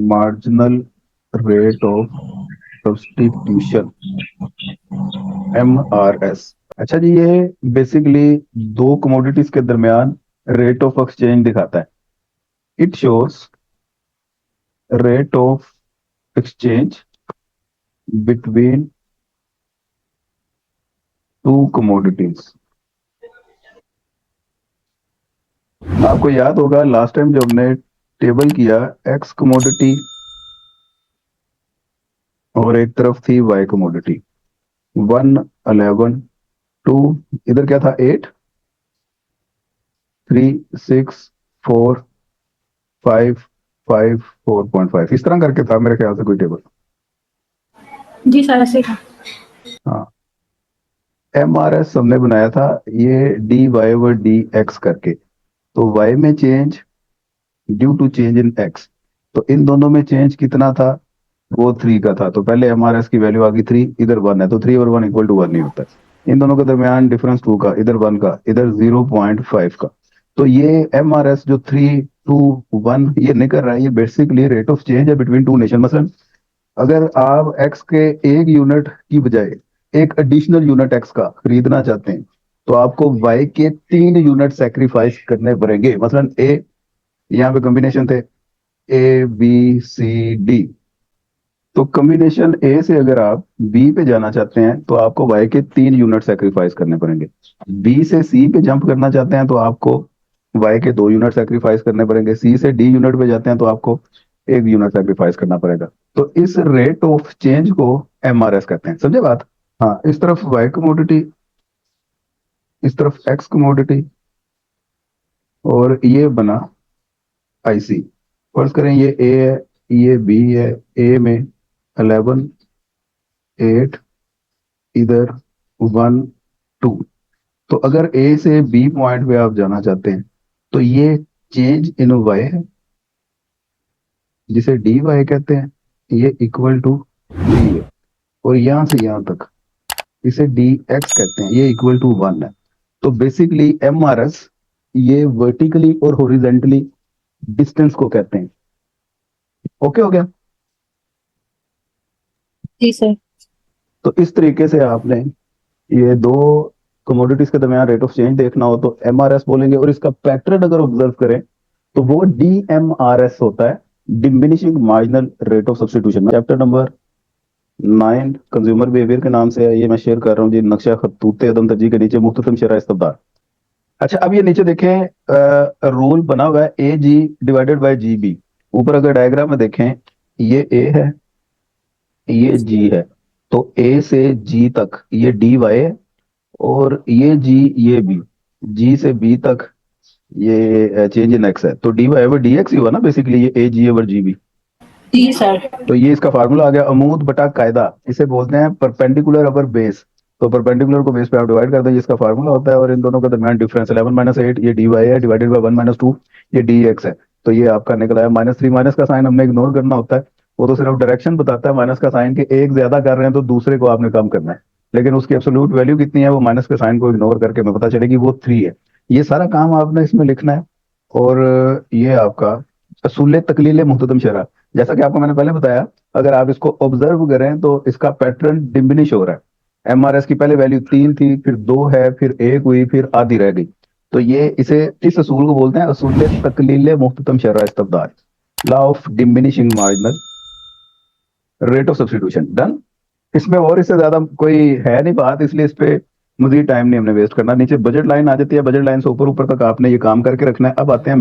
Marginal rate of substitution, MRS। अच्छा जी, ये basically दो कमोडिटीज के दरमियान रेट ऑफ एक्सचेंज दिखाता है। It shows rate of exchange between two commodities. आपको याद होगा लास्ट टाइम जो हमने टेबल किया, एक्स कमोडिटी और एक तरफ थी वाई कमोडिटी। 1, 11, 2, इधर क्या था, 8, 3, 6, 4, 5, 5, 4.5, इस तरह करके था मेरे ख्याल से कोई टेबल। जी सर, ऐसे था। हाँ, MRS हमने बनाया था ये d y over d x करके। तो वाई में change due to change in x, तो इन दोनों में चेंज कितना था, वो 3 का था। तो पहले MRS की वैल्यू आ गई 3, इधर 1 है, तो 3 और 1 इक्वल टू 1 नहीं होता है। इन दोनों के दरमियान डिफरेंस 2 का, इधर 1 का, इधर 0.5 का। तो ये MRS जो 3, 2, 1 ये नहीं कर रहा है, ये बेसिकली रेट ऑफ चेंज है बिटवीन टू नेशन। मसलन अगर आप एक्स के एक यूनिट की बजाय एक एडिशनल यूनिट एक्स का खरीदना चाहते हैं, तो आपको वाई के 3 यूनिट सेक्रीफाइस करने पड़ेंगे। मसलन ए, यहाँ पे कॉम्बिनेशन थे ABCD, तो कॉम्बिनेशन ए से अगर आप बी पे जाना चाहते हैं तो आपको वाई के 3 यूनिट सेक्रीफाइस करने पड़ेंगे। बी से सी पे जंप करना चाहते हैं तो आपको वाई के 2 यूनिट सेक्रीफाइस करने पड़ेंगे। सी से डी यूनिट पे जाते हैं तो आपको 1 यूनिट सेक्रीफाइस करना पड़ेगा। तो इस रेट ऑफ चेंज को MRS कहते हैं। समझे बात? हाँ, इस तरफ वाई कमोडिटी, इस तरफ एक्स कमोडिटी, और ये बना IC। फर्ज करें ये ए है, ये बी है। ए में 11, 8, इधर 1, 2। तो अगर ए से बी पॉइंट पे आप जाना चाहते हैं तो ये चेंज इन वाई है, जिसे डी वाई कहते हैं। ये इक्वल टू 3 है, और यहां से यहां तक इसे डी एक्स कहते हैं, ये इक्वल टू 1 है। तो बेसिकली MRS ये वर्टिकली और हॉरिजेंटली डिस्टेंस को कहते हैं। ओके हो गया? जी सर। तो इस तरीके से आपने ये दो कमोडिटीज के दरमियान रेट ऑफ चेंज देखना हो तो MRS बोलेंगे, और इसका पैटर्न अगर ऑब्जर्व करें तो वो DMRS होता है, diminishing marginal rate of substitution. Chapter number 9 consumer behaviour के नाम से है, ये मैं शेयर कर रहा हूँ जी, नक्शा खतूते अदम तरजीह के नीचे मुख्तसम शरह इस्तबदार। अच्छा, अब ये नीचे देखें, रूल बना हुआ है AG डिवाइडेड बाय GB। ऊपर अगर डायग्राम में देखें, ये A है, ये G है। तो A से G तक ये DY है, और ये G, ये B, G से B तक ये चेंज इन एक्स है। तो DY ओवर DX ही हुआ ना बेसिकली, ये AG ओवर GB। जी सर। तो ये इसका फार्मूला आ गया, अमूद बटा कायदा। इसे बोलते हैं परपेंडिकुलर अपर बेस। तो परपेंडिकुलर को बेस पे आप डिवाइड कर दो, ये इसका फार्मूला होता है। और इन दोनों के दरमियान डिफरेंस 11 माइनस 8 ये DY है, डिवाइडेड बाय 1 माइनस 2 ये DX है। तो ये आपका निकला है -3। माइनस का साइन हमने इग्नोर करना होता है, वो तो सिर्फ डायरेक्शन बताता है। माइनस का साइन के एक ज्यादा कर रहे हैं तो दूसरे को आपने कम करना है, लेकिन उसकी एब्सोल्यूट वैल्यू कितनी है वो माइनस के साइन को इग्नोर करके हमें पता चलेगी वो 3 है। ये सारा काम आपने इसमें लिखना है। और ये आपका असूल तकलील मुहतदम शरह, जैसा कि आपको मैंने पहले बताया, अगर आप इसको ऑब्जर्व करें तो इसका पैटर्न डिमिनिश हो रहा है। MRS की पहले वैल्यू 3 थी, फिर 2 है, फिर 1 हुई, फिर आधी रह गई। तो ये इस असूल को बोलते हैं असूल तकलील मुख्ततम शरह इस्तबदाल, law of diminishing marginal rate of substitution. Done. इसमें और इससे ज्यादा कोई है नहीं बात, इसलिए इस पे मजीद टाइम नहीं हमने वेस्ट करना। नीचे बजट लाइन आ जाती है, बजट लाइन से ऊपर ऊपर तक आपने ये काम करके रखना है। अब आते हैं